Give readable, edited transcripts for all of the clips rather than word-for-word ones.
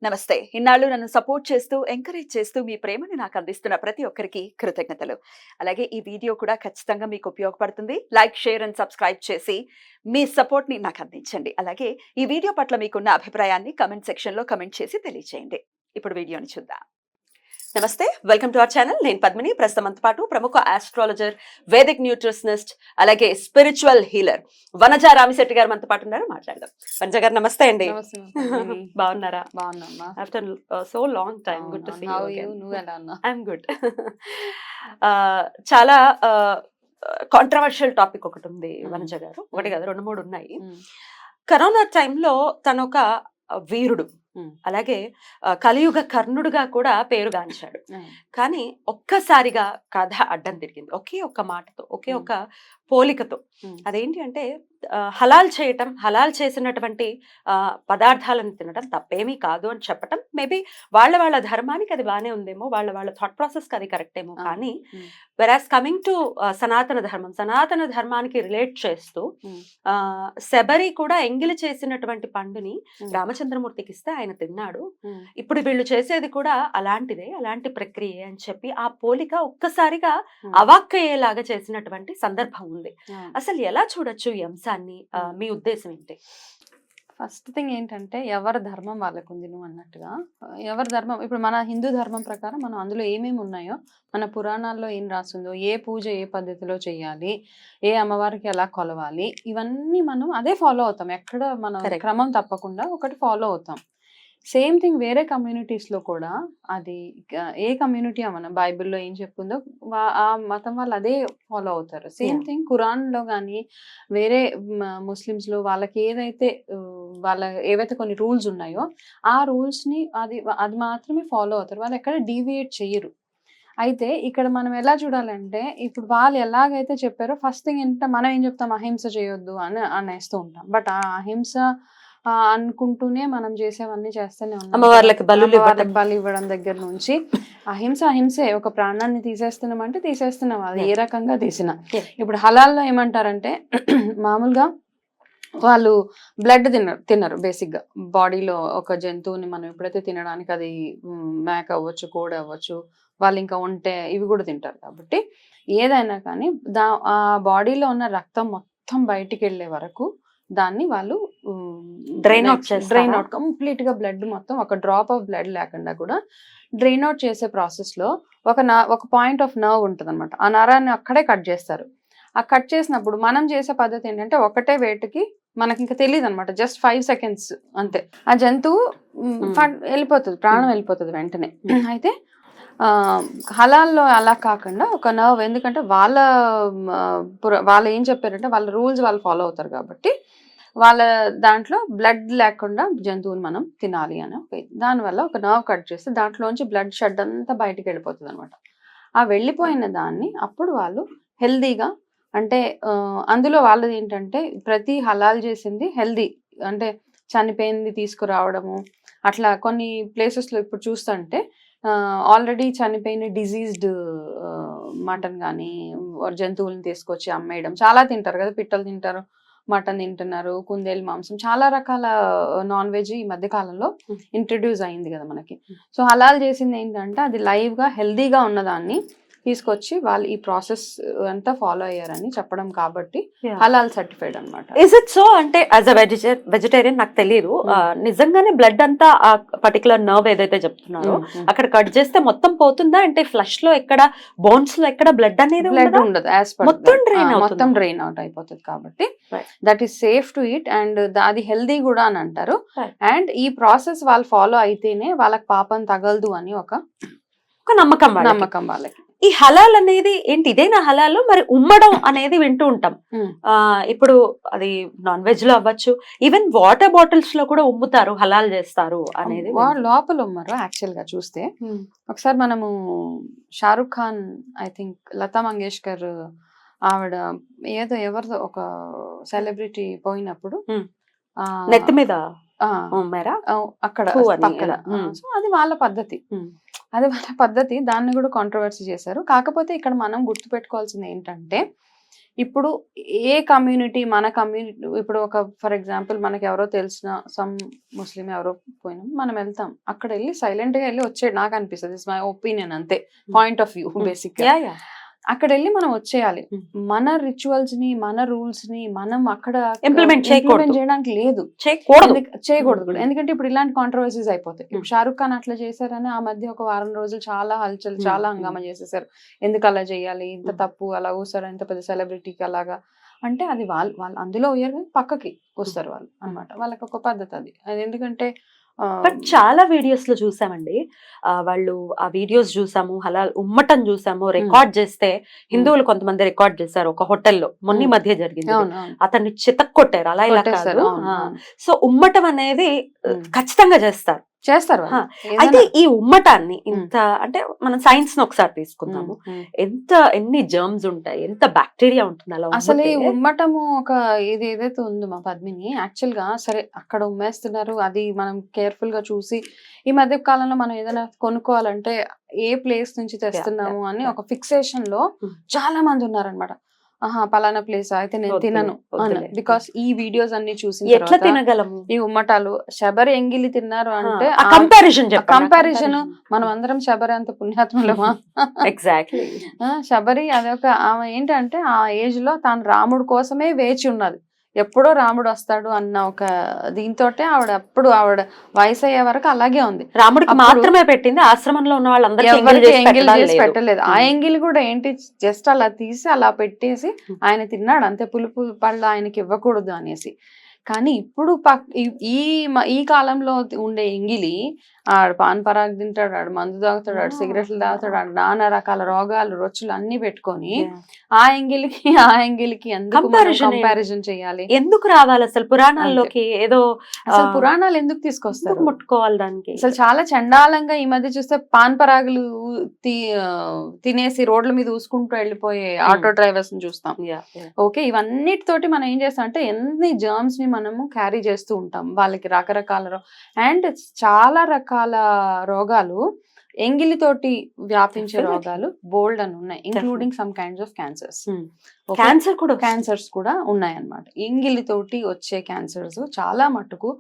నమస్తే. ఇన్నాళ్ళు నన్ను సపోర్ట్ చేస్తూ, ఎంకరేజ్ చేస్తూ మీ ప్రేమని నాకు అందిస్తున్న ప్రతి ఒక్కరికి కృతజ్ఞతలు. అలాగే ఈ వీడియో కూడా ఖచ్చితంగా మీకు ఉపయోగపడుతుంది. లైక్, షేర్ అండ్ సబ్స్క్రైబ్ చేసి మీ సపోర్ట్‌ని నాకు అందించండి. అలాగే ఈ వీడియో పట్ల మీకున్న అభిప్రాయాన్ని కామెంట్ సెక్షన్‌లో కామెంట్ చేసి తెలియజేయండి. ఇప్పుడు వీడియోని చూద్దాం. నమస్తే, వెల్కమ్ టు అవర్ ఛానల్. నేను పద్మిని. ప్రస్తుతం మనతో పాటు ప్రముఖ ఆస్ట్రాలజర్, వేదిక్ న్యూట్రిషనిస్ట్, అలాగే స్పిరిచువల్ హీలర్ వనజ రామిశెట్టి గారు మనతో పాటు ఉన్నారు. మాట్లాడదాం. వనజ గారు నమస్తే అండి. బాగున్నారా? బాగున్నా. After so long time, good to see you again. నువ్వు ఎలా ఉన్నావు? I'm good. చాలా కాంట్రవర్షియల్ టాపిక్ ఒకటి ఉంది వనజ గారు. ఒకటి కాదు, 2-3 ఉన్నాయి. కరోనా టైంలో తను ఒక వీరుడు, అలాగే కలియుగ కర్ణుడుగా కూడా పేరుగాంచాడు. కానీ ఒక్కసారిగా కథ అడ్డం తిరిగింది, ఒకే ఒక్క మాటతో, ఒకే ఒక్క పోలికతో. అదేంటి అంటే హలాల్ చేయటం, హలాల్ చేసినటువంటి పదార్థాలను తినడం తప్పేమీ కాదు అని చెప్పటం. మేబీ వాళ్ళ ధర్మానికి అది బాగానే ఉందేమో, వాళ్ళ థాట్ ప్రాసెస్కి అది కరెక్ట్ ఏమో. కానీ వెరాస్ కమింగ్ టు సనాతన ధర్మానికి రిలేట్ చేస్తూ శబరి కూడా ఎంగిలి చేసినటువంటి పండుని రామచంద్రమూర్తికి ఇస్తే ఆయన తిన్నాడు. ఇప్పుడు వీళ్ళు చేసేది కూడా అలాంటి ప్రక్రియ అని చెప్పి ఆ పోలిక ఒక్కసారిగా అవాక్కయ్యేలాగా చేసినటువంటి సందర్భం ఉంది. అసలు ఎలా చూడొచ్చు ఈ అంశాన్ని? మీ ఉద్దేశం ఏంటి? ఫస్ట్ థింగ్ ఏంటంటే ఎవరి ధర్మం వాళ్ళకు ఉంది. నువ్వు అన్నట్టుగా ఎవరి ధర్మం, ఇప్పుడు మన హిందూ ధర్మం ప్రకారం మనం అందులో ఏమేమి ఉన్నాయో, మన పురాణాల్లో ఏం రాస్తుందో, ఏ పూజ ఏ పద్ధతిలో చేయాలి, ఏ అమ్మవారికి ఎలా కొలవాలి, ఇవన్నీ మనం అదే ఫాలో అవుతాం. ఎక్కడ మనం క్రమం తప్పకుండా ఒకటి ఫాలో అవుతాం. సేమ్ థింగ్ వేరే కమ్యూనిటీస్లో కూడా, అది ఏ కమ్యూనిటీ మన బైబిల్లో ఏం చెప్పుందో ఆ మతం వాళ్ళు అదే ఫాలో అవుతారు. సేమ్ థింగ్ ఖురాన్లో కానీ వేరే ముస్లిమ్స్లో వాళ్ళకి ఏవైతే కొన్ని రూల్స్ ఉన్నాయో ఆ రూల్స్ని అది మాత్రమే ఫాలో అవుతారు. వాళ్ళు ఎక్కడ డీవియేట్ చెయ్యరు. అయితే ఇక్కడ మనం ఎలా చూడాలంటే, ఇప్పుడు వాళ్ళు ఎలాగైతే చెప్పారో ఫస్ట్ థింగ్ ఏంటంటే మనం ఏం చెప్తాం, అహింస చేయొద్దు అని అనేస్తూ ఉంటాం. బట్ ఆ అహింస అనుకుంటూనే మనం చేసేవన్నీ చేస్తూనే ఉన్నాం. అమ్మవార్లకి బలి ఇవ్వడం దగ్గర నుంచి అహింసే. ఒక ప్రాణాన్ని తీసేస్తున్నామంటే తీసేస్తున్నాం, అది ఏ రకంగా తీసినా. ఇప్పుడు హలాల్లో ఏమంటారంటే మామూలుగా వాళ్ళు బ్లడ్ తినరు బేసిక్గా. బాడీలో ఒక జంతువుని మనం ఎప్పుడైతే తినడానికి, అది మేక అవ్వచ్చు, కోడి అవ్వచ్చు, వాళ్ళు ఇంకా ఉంటే ఇవి కూడా తింటారు. కాబట్టి ఏదైనా కానీ ఆ బాడీలో ఉన్న రక్తం మొత్తం బయటికి వెళ్ళే వరకు దాన్ని వాళ్ళు డ్రైన్ అవుట్ కంప్లీట్ గా, బ్లడ్ మొత్తం ఒక డ్రాప్ ఆఫ్ బ్లడ్ లేకుండా కూడా డ్రైన్ అవుట్ చేసే ప్రాసెస్ లో ఒక పాయింట్ ఆఫ్ నర్వ్ ఉంటుంది అనమాట. ఆ నరాన్ని అక్కడే కట్ చేస్తారు. ఆ కట్ చేసినప్పుడు మనం చేసే పద్ధతి ఏంటంటే, ఒకటే వేటుకి మనకి ఇంకా తెలియదు అనమాట, జస్ట్ 5 seconds అంతే, ఆ జంతువు వెళ్ళిపోతుంది, ప్రాణం వెళ్ళిపోతుంది వెంటనే. అయితే హలాల్లో అలా కాకుండా ఒక నర్వ్, ఎందుకంటే వాళ్ళు ఏం చెప్పారంటే వాళ్ళ రూల్స్ వాళ్ళు ఫాలో అవుతారు కాబట్టి వాళ్ళ దాంట్లో బ్లడ్ లేకుండా జంతువుని మనం తినాలి అని దానివల్ల ఒక నర్వ్ కట్ చేస్తే దాంట్లోంచి బ్లడ్ షెడ్ అంతా బయటికి వెళ్ళిపోతుంది అనమాట. ఆ వెళ్ళిపోయిన దాన్ని అప్పుడు వాళ్ళు హెల్దీగా, అంటే అందులో వాళ్ళది ఏంటంటే ప్రతి హలాల్ చేసింది హెల్దీ, అంటే చనిపోయింది తీసుకురావడము. అట్లా కొన్ని ప్లేసెస్లో ఇప్పుడు చూస్తుంటే ఆల్రెడీ చనిపోయిన డిజీజ్డ్ మటన్ కానీ జంతువులను తీసుకొచ్చి అమ్మేయడం. చాలా తింటారు కదా, పిట్టలు తింటారు, మటన్ తింటున్నారు, కుందేలు మాంసం, చాలా రకాల నాన్ వెజ్ ఈ మధ్య కాలంలో ఇంట్రడ్యూస్ అయింది కదా మనకి. సో హలాల్ చేసింది ఏంటంటే అది లైవ్ గా హెల్దీగా ఉన్నదాన్ని తీసుకొచ్చి వాళ్ళు ఈ ప్రాసెస్ అంతా ఫాలో అయ్యారని చెప్పడం, కాబట్టి హలాల్ సర్టిఫైడ్ అన్నమాట. Is it so? అంటే యాజ్ అ వెజిటేరియన్ నాకు తెలియదు, నిజంగానే బ్లడ్ అంతా ఆ పర్టికులర్ నర్వ్ ఏదైతే చెప్తున్నారో అక్కడ కట్ చేస్తే మొత్తం పోతుందా? అంటే ఫ్లష్ లో ఎక్కడ, బోన్స్ లో ఎక్కడ బ్లడ్ అనేది ఉండదు, మొత్తం డ్రైన్ అవుట్ అయిపోతుంది. కాబట్టి that is safe to eat and అది హెల్దీ కూడా అని అంటారు. అండ్ ఈ ప్రాసెస్ వాళ్ళు ఫాలో అయితేనే వాళ్ళకి పాపం తగలదు అని ఒక నమ్మకం వాళ్ళకి. ఈ హలాల్ అనేది ఏంటి? ఇదేనా హలాల్? మరి ఉమ్మడం అనేది వింటూ ఉంటాం. ఇప్పుడు అది నాన్ వెజ్ లో అవ్వచ్చు, ఈవెన్ వాటర్ బాటిల్స్ లో కూడా ఉమ్ముతారు, హలాల్ చేస్తారు అనేది. లోపల ఉమ్మరు యాక్చువల్ గా చూస్తే. ఒకసారి మనము షారుఖ్ ఖాన్, ఐ థింక్ లతా మంగేష్కర్ ఆవిడ ఎవరిదో ఒక సెలబ్రిటీ పోయినప్పుడు నెత్తి మీద అక్కడ పక్కన, సో అది వాళ్ళ పద్ధతి, దాన్ని కూడా కాంట్రవర్సీ చేశారు. కాకపోతే ఇక్కడ మనం గుర్తుపెట్టుకోవాల్సింది ఏంటంటే, ఇప్పుడు ఏ కమ్యూనిటీ, మన కమ్యూనిటీ, ఇప్పుడు ఒక ఫర్ ఎగ్జాంపుల్ మనకి ఎవరో తెలిసిన సమ్ ముస్లిం ఎవరో పోయినాం, మనం వెళ్తాం, అక్కడ వెళ్ళి సైలెంట్ గా వెళ్ళి వచ్చేది నాకు అనిపిస్తుంది. ఇట్స్ మై ఒపీనియన్, అంతే, పాయింట్ ఆఫ్ వ్యూ బేసిక్. అక్కడ వెళ్ళి మనం వచ్చేయాలి. మన రిచువల్స్ ని, మన రూల్స్ ని మనం అక్కడ ఇంప్లిమెంట్ చేయడానికి లేదు, చేయకూడదు కూడా. ఎందుకంటే ఇప్పుడు ఇలాంటి కాంట్రవర్సీస్ అయిపోతాయి. ఇప్పుడు షారుఖ్ ఖాన్ అట్లా చేశారని ఆ మధ్య ఒక వారం రోజులు చాలా హల్చల్, చాలా హంగామా చేసేసారు. ఎందుకు అలా చేయాలి, ఇంత తప్పు, అలా ఊసారు, ఇంత పెద్ద సెలబ్రిటీకి అలాగా అంటే అది వాళ్ళు అందులో ఉయ్యారు, పక్కకి వస్తారు వాళ్ళు అన్నమాట. వాళ్ళకి ఒక పద్ధతి అది. ఎందుకంటే బట్ చాలా వీడియోస్ లో చూసామండి, వాళ్ళు ఆ వీడియోస్ చూసాము, హలాల్ ఉమ్మటం చూసాము, రికార్డ్ చేస్తే హిందువులు కొంతమంది రికార్డ్ చేశారు ఒక హోటల్లో, మొన్న మధ్య జరిగింది, అతన్ని చితక్ కొట్టారు, అలా ఇలా కాదు. సో ఉమ్మటం అనేది ఖచ్చితంగా చేస్తారు. అయితే ఈ ఉమ్మటాన్ని ఇంత అంటే మనం సైన్స్ ని ఒకసారి తీసుకుందాము, ఎన్ని జర్మ్స్ ఉంటాయి, ఎంత బ్యాక్టీరియా ఉంటుంది అలా. అసలు ఈ ఉమ్మటము ఒక ఇది ఏదైతే ఉందో మా పద్మిని, యాక్చువల్ గా సరే అక్కడ ఉమ్మేస్తున్నారు, అది మనం కేర్ఫుల్ గా చూసి, ఈ మధ్య కాలంలో మనం ఏదైనా కొనుక్కోవాలంటే ఏ ప్లేస్ నుంచి తెస్తున్నాము అని ఒక ఫిక్సేషన్ లో చాలా మంది ఉన్నారనమాట. పలానా ప్లేస్ అయితే నేను తినను, బికాస్ ఈ వీడియోస్ అన్ని చూసి ఎట్లా తినగలము ఈ ఉమ్మటాలు. శబరి ఎంగిలి తిన్నారు అంటే కంపారిజన్, మనం అందరం శబరి అంత పుణ్యాత్ములమా? ఎగ్జాక్ట్లీ. శబరి అదొక ఆమె ఏంటంటే ఆ ఏజ్ లో తాను రాముడు కోసమే వేచి ఉన్నది, ఎప్పుడో రాముడు వస్తాడు అన్న ఒక దీంతో ఆవిడ వయసు అయ్యే వరకు అలాగే ఉంది. రాముడికి మాత్రమే పెట్టింది, ఆశ్రమంలో ఉన్న వాళ్ళందరికీ ఎంగిల్ చేసి పెట్టలేదు. ఆ ఎంగిల్ కూడా ఏంటి, జస్ట్ అలా తీసి అలా పెట్టేసి ఆయన తిన్నాడు అంతే, పులుపు పళ్ళు ఆయనకి ఇవ్వకూడదు అనేసి. కానీ ఇప్పుడు ఈ కాలంలో ఉండే ఎంగిలి, ఆడు పాన్ పరాగ్ తింటాడు, ఆడు మందు తాగుతాడు, ఆడు సిగరెట్లు తాగుతాడు, ఆడు నానా రకాల రోగాలు రొచ్చులు అన్ని పెట్టుకొని ఆ ఎంగిలికి ఎందుకు కంపారిజన్ చేయాలి? ఎందుకు రావాలి అసలు పురాణాల్లోకి? ఏదో అసలు పురాణాలు ఎందుకు తీసుకొస్తారు, ముట్టుకోవాలి దానికి? అసలు చాలా చండాలంగా ఈ మధ్య చూస్తే పాన్ పరాగులు తినేసి రోడ్ల మీద ఊసుకుంటూ వెళ్ళిపోయే ఆటో డ్రైవర్స్ ని చూస్తాం. ఓకే, ఇవన్నిటితోటి మనం ఏం చేస్తాం అంటే ఎన్ని జర్మ్స్ ని మనము క్యారీ చేస్తూ ఉంటాం. వాళ్ళకి రకరకాల అండ్ చాలా రకాల రోగాలు, ఎంగిలితోటి వ్యాపించే రోగాలు బోల్డ్ అని ఉన్నాయి, including some kinds of cancers. Cancers కూడా ఉన్నాయన్నమాట. ఎంగిలితోటి వచ్చే క్యాన్సర్స్ చాలా మట్టుకు,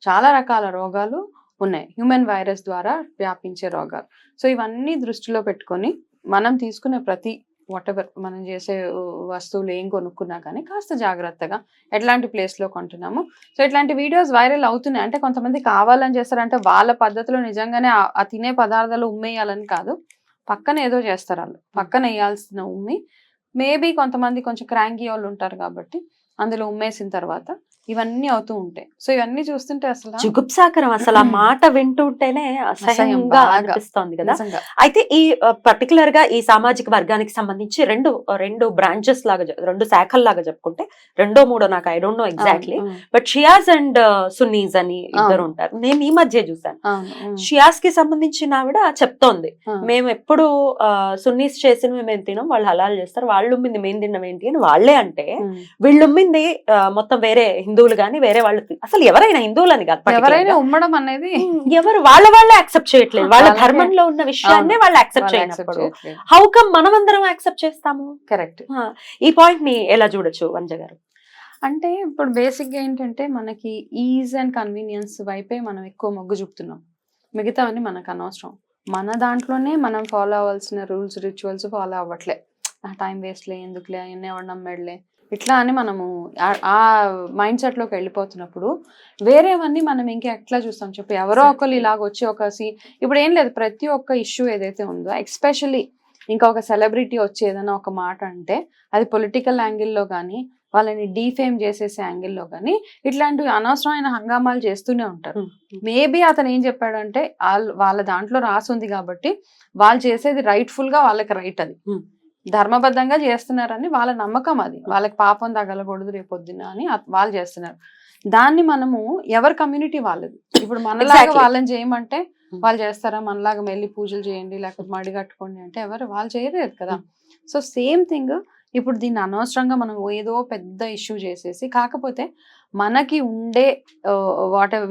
చాలా రకాల రోగాలు ఉన్నాయి, హ్యూమన్ వైరస్ ద్వారా వ్యాపించే రోగాలు. సో ఇవన్నీ దృష్టిలో పెట్టుకొని మనం తీసుకునే ప్రతి వాటెవర్ మనం చేసే వస్తువులు ఏం కొనుక్కున్నా కానీ కాస్త జాగ్రత్తగా ఎట్లాంటి ప్లేస్లో కొంటున్నాము. సో ఇట్లాంటి వీడియోస్ వైరల్ అవుతున్నాయి అంటే కొంతమంది కావాలని చేస్తారంటే వాళ్ళ పద్ధతిలో నిజంగానే ఆ తినే పదార్థాలు ఉమ్మేయాలని కాదు, పక్కన ఏదో చేస్తారు వాళ్ళు, పక్కన వేయాల్సిన ఉమ్మి మేబీ కొంతమంది కొంచెం క్రాంకీ వాళ్ళు ఉంటారు కాబట్టి అందులో ఉమ్మేసిన తర్వాత ఇవన్నీ అవుతూ ఉంటాయి. సో ఇవన్నీ చూస్తుంటే అసలు జుగుప్సాకరం, అసలు ఆ మాట వింటుంటేనే అసహ్యంగా అనిపిస్తోంది కదా. అయితే ఈ పర్టికులర్ గా ఈ సామాజిక వర్గానికి సంబంధించి రెండు బ్రాంచెస్ లాగా, రెండు శాఖల్లాగా చెప్పుకుంటే, రెండో మూడో నాకు I don't know exactly, but Shias and Sunny's అని ఇద్దరు ఉంటారు. నేను ఈ మధ్య చూసాను, షియాస్ కి సంబంధించిన ఆవిడ చెప్తోంది, మేము ఎప్పుడు సున్నీస్ చేసినవి మేము తినం, వాళ్ళు హలాల్ చేస్తారు, వాళ్ళు ఉమ్మింది మేము తిన్నాం ఏంటి అని వాళ్ళే అంటే, వీళ్ళు ఉమ్మింది మొత్తం వేరే హిందువులు గాని వేరే వాళ్ళు, అసలు ఎవరైనా హిందువులని కాదు, ఎవరైనా ఉమ్మడం అనేది ఎవరు వాళ్ళే యాక్సెప్ట్ చేయట్లేదు, వాళ్ళ ధర్మంలో ఉన్న విషయాన్ని వాళ్ళు యాక్సెప్ట్ చేయనప్పుడు హౌ కమ్ మనమందరం యాక్సెప్ట్ చేస్తాము? కరెక్ట్. ఈ పాయింట్ ని ఎలా చూడొచ్చు వంజ గారు? అంటే ఇప్పుడు బేసిక్ గా ఏంటంటే మనకి ఈజ్ అండ్ కన్వీనియన్స్ వైపే మనం ఎక్కువ మొగ్గు చూపుతున్నాం, మిగతావన్నీ మనకు అనవసరం. మన దాంట్లోనే మనం ఫాలో అవ్వాల్సిన రూల్స్ రిచువల్స్ ఫాలో అవ్వట్లే, టైం వేస్ట్లే, ఎందుకులే, ఎన్ని ఎవరు నమ్మేళ్లే, ఇట్లా అని మనము ఆ మైండ్ సెట్ లోకి వెళ్ళిపోతున్నప్పుడు వేరేవన్నీ మనం ఇంకా ఎట్లా చూస్తాం చెప్పి, ఎవరో ఒకరు ఇలాగ వచ్చి ఇప్పుడు ఏం లేదు, ప్రతి ఒక్క ఇష్యూ ఏదైతే ఉందో, ఎక్స్పెషల్లీ ఇంకా ఒక సెలబ్రిటీ వచ్చి ఏదైనా ఒక మాట అంటే అది పొలిటికల్ యాంగిల్లో కానీ, వాళ్ళని డీఫేమ్ చేసేసే యాంగిల్లో కానీ ఇట్లాంటివి అనవసరమైన హంగామాలు చేస్తూనే ఉంటారు. మేబీ అతను ఏం చెప్పాడంటే వాళ్ళ దాంట్లో రాసి ఉంది కాబట్టి వాళ్ళు చేసేది రైట్ఫుల్ గా, వాళ్ళకి రైట్, అది ధర్మబద్ధంగా చేస్తున్నారని వాళ్ళ నమ్మకం, అది వాళ్ళకి పాపం తగలకూడదు రేపొద్దున అని వాళ్ళు చేస్తున్నారు. దాన్ని మనము ఎవరి కమ్యూనిటీ వాళ్ళది. ఇప్పుడు మనలాగా వాళ్ళని చేయమంటే వాళ్ళు చేస్తారా? మనలాగా వెళ్ళి పూజలు చేయండి లేకపోతే మడి కట్టుకోండి అంటే వాళ్ళు చేయలేదు కదా. సో సేమ్ థింగ్ ఇప్పుడు దీన్ని అనవసరంగా మనం ఏదో పెద్ద ఇష్యూ చేసేసి, కాకపోతే మనకి ఉండే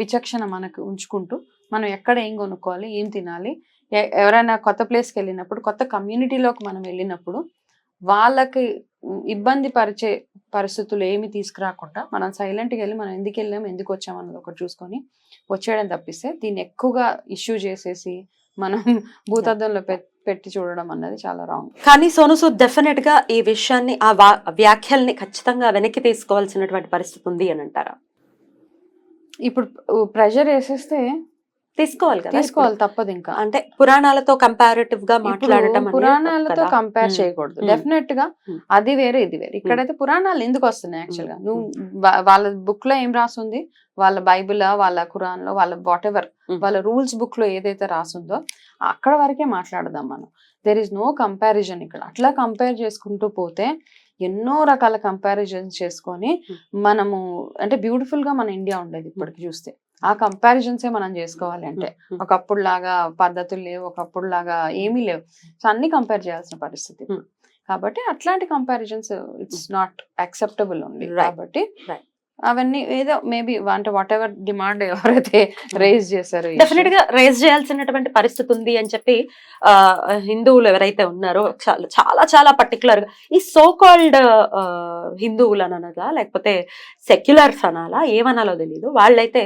విచక్షణ మనకు ఉంచుకుంటూ మనం ఎక్కడ ఏం కొనుక్కోవాలి, ఏం తినాలి, ఎవరైనా కొత్త ప్లేస్కి వెళ్ళినప్పుడు, కొత్త కమ్యూనిటీలోకి మనం వెళ్ళినప్పుడు వాళ్ళకి ఇబ్బంది పరిచే పరిస్థితులు ఏమి తీసుకురాకుండా మనం సైలెంట్గా వెళ్ళి మనం ఎందుకు వెళ్ళాం ఎందుకు వచ్చాం అన్నది ఒకటి చూసుకొని వచ్చేయడం తప్పిస్తే దీన్ని ఎక్కువగా ఇష్యూ చేసేసి మనం భూతద్దంలో పెట్టి చూడడం అన్నది చాలా రాంగ్. కానీ సోను సూద్ డెఫినెట్ గా ఈ విషయాన్ని ఆ వ్యాఖ్యల్ని ఖచ్చితంగా వెనక్కి తీసుకోవాల్సినటువంటి పరిస్థితి ఉంది అని అంటారా? ఇప్పుడు ప్రెషర్ వేసేస్తే తీసుకోవాలి కదా, తీసుకోవాలి తప్పదు. ఇంకా అంటే పురాణాలతో కంపారిటివ్ గా మాట్లాడటం, పురాణాలతో కంపేర్ చేయకూడదు. డెఫినెట్ గా అది వేరే ఇది వేరే. ఇక్కడైతే పురాణాలు ఎందుకు వస్తున్నాయి యాక్చువల్ గా? నువ్వు వాళ్ళ బుక్ లో ఏం రాసుంది, వాళ్ళ బైబిల్ వాళ్ళ ఖురాన్ లో వాళ్ళ వాట్ ఎవర్ వాళ్ళ రూల్స్ బుక్ లో ఏదైతే రాసుందో అక్కడ వరకే మాట్లాడదాం మనం. దెర్ ఇస్ నో కంపారిజన్ ఇక్కడ. అట్లా కంపేర్ చేసుకుంటూ పోతే ఎన్నో రకాల కంపారిజన్స్ చేసుకొని మనము అంటే బ్యూటిఫుల్ గా మన ఇండియా ఉండేది ఇప్పటికి చూస్తే. ఆ కంపారిజన్సే మనం చేసుకోవాలి. అంటే ఒకప్పుడు లాగా పద్ధతులు లేవు, ఒకప్పుడు లాగా ఏమీ లేవు. సో అన్ని కంపేర్ చేయాల్సిన పరిస్థితి. కాబట్టి అట్లాంటి కంపారిజన్స్ ఇట్స్ నాట్ యాక్సెప్టబుల్ ఉంది. కాబట్టి అవన్నీ ఏదో మేబీ అంటే వాట్ ఎవర్ డిమాండ్ ఎవరైతే రేజ్ చేశారో డెఫినెట్ గా రేజ్ చేయాల్సినటువంటి పరిస్థితి ఉంది అని చెప్పి హిందువులు ఎవరైతే ఉన్నారో చాలా చాలా పర్టికులర్ గా ఈ సో కాల్డ్ హిందువులు అనగా లేకపోతే సెక్యులర్స్ అనాలా ఏమనాలో తెలీదు, వాళ్ళైతే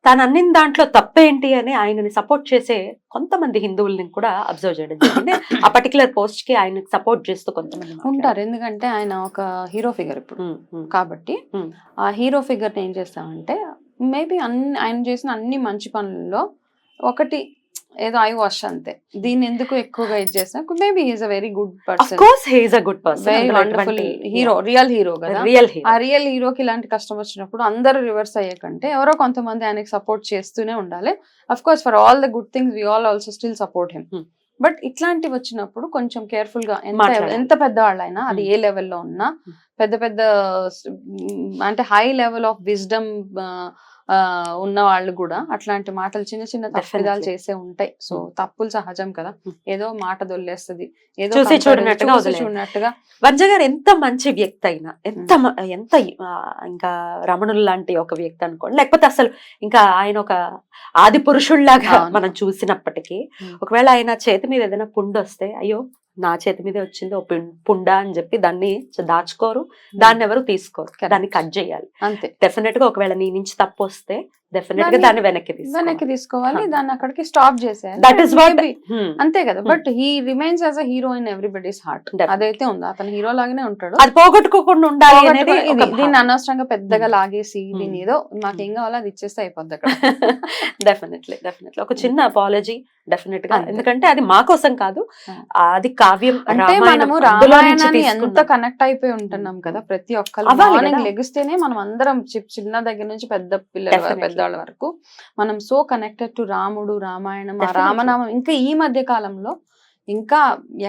తను అన్నిన దాంట్లో తప్పేంటి అని ఆయనని సపోర్ట్ చేసే కొంతమంది హిందువుల్ని కూడా అబ్జర్వ్ చేయడం జరిగింది. ఆ పర్టికులర్ పోస్ట్ కి ఆయనకి సపోర్ట్ చేస్తూ కొంతమంది ఉంటారు. ఎందుకంటే ఆయన ఒక హీరో ఫిగర్ ఇప్పుడు కాబట్టి ఆ హీరో ఫిగర్ ఏం చేస్తామంటే మేబీ ఆయన చేసిన అన్ని మంచి పనుల్లో ఒకటి ఏదో ఐ వాష్ అంతే. దీన్ని ఎందుకు ఎక్కువగా ఇది చేస్తా? Maybe he's a very good person, very wonderful hero, real hero కదా. ఆ రియల్ హీరోకి ఇలాంటి కష్టం వచ్చినప్పుడు అందరూ రివర్స్ అయ్యే కంటే ఎవరో కొంతమంది ఆయనకి సపోర్ట్ చేస్తూనే ఉండాలి. Of course for all the good things we all also still support him. But ఇట్లాంటివి వచ్చినప్పుడు కొంచెం కేర్ఫుల్ గా ఎంత పెద్దవాళ్ళైనా అది ఏ లెవెల్లో ఉన్నా పెద్ద పెద్ద అంటే హై లెవెల్ ఆఫ్ విజ్డమ్ ఉన్న వాళ్ళు కూడా అట్లాంటి మాటలు చిన్న చిన్న తప్పిదాలు చేసే ఉంటాయి. సో తప్పులు సహజం కదా, ఏదో మాట దొల్లేస్తుంది, ఏదో చూడనట్టుగా. వంజ గారు ఎంత మంచి వ్యక్తి అయినా, ఎంత ఇంకా రమణులు లాంటి ఒక వ్యక్తి అనుకోండి, లేకపోతే అసలు ఇంకా ఆయన ఒక ఆది పురుషుల్లాగా మనం చూసినప్పటికీ ఒకవేళ ఆయన చేతి మీద ఏదైనా పుండు వస్తే అయ్యో నా చేతి మీదే వచ్చింది ఓ పుండా అని చెప్పి దాన్ని దాచుకోరు, దాన్ని ఎవరు తీసుకోరు, దాన్ని కట్ చేయాలి అంతే. డెఫినెట్ గా ఒకవేళ నీ నుంచి తప్పు వస్తే డెఫినెట్ గా దాన్ని వెనక్కి తీసుకోవాలి, దాన్ని అక్కడికి స్టాప్ చేసేయాలి. దట్ ఈస్ వాట్ అంతే కదా. But he remains as a hero in everybody's heart. అదైతే ఉంది, అతను హీరో లాగానే ఉంటాడు. అది పోగొట్టుకోకుండా ఉండాలి అనేది. దీన్ని అనవసరంగా పెద్దగా లాగేసి దీన్ని ఏదో మాకేం కావాలో అది ఇచ్చేస్తే అయిపోద్ది అక్కడ. డెఫినెట్లీ ఒక చిన్న అపాలజీ డెఫినెట్ గా, ఎందుకంటే అది మా కోసం కాదు, అది కావ్యం. అంటే మనము రామాయణాన్ని ఎంత కనెక్ట్ అయిపోయి ఉంటున్నాం కదా, ప్రతి ఒక్కరు మార్నింగ్ లెగిస్తేనే మనం అందరం చిన్న దగ్గర నుంచి పెద్ద పిల్లల పెద్దవాళ్ళ వరకు మనం సో కనెక్టెడ్ టు రాముడు, రామాయణం, ఆ రామనామం. ఇంకా ఈ మధ్య కాలంలో ఇంకా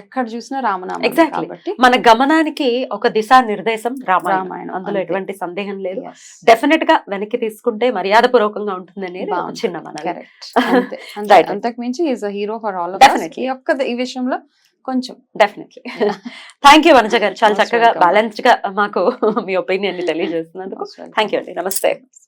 ఎక్కడ చూసినా రామనామం. ఎగ్జాక్ట్లీ మన గమనానికి ఒక దిశా నిర్దేశం రామాయణం, అందులో ఎటువంటి సందేహం లేదు. డెఫినెట్ గా వెనక్కి తీసుకుంటే మర్యాద పూర్వకంగా ఉంటుంది అనేది చిన్న మన. అంతకు మించి is a hero for all. ఈ విషయంలో కొంచెం డెఫినెట్లీ. థ్యాంక్ యూ వనజ గారు, చాలా చక్కగా బ్యాలెన్స్డ్ గా మాకు మీ ఒపీనియన్ ని తెలియజేస్తున్నందుకు థ్యాంక్ యూ అండి. నమస్తే.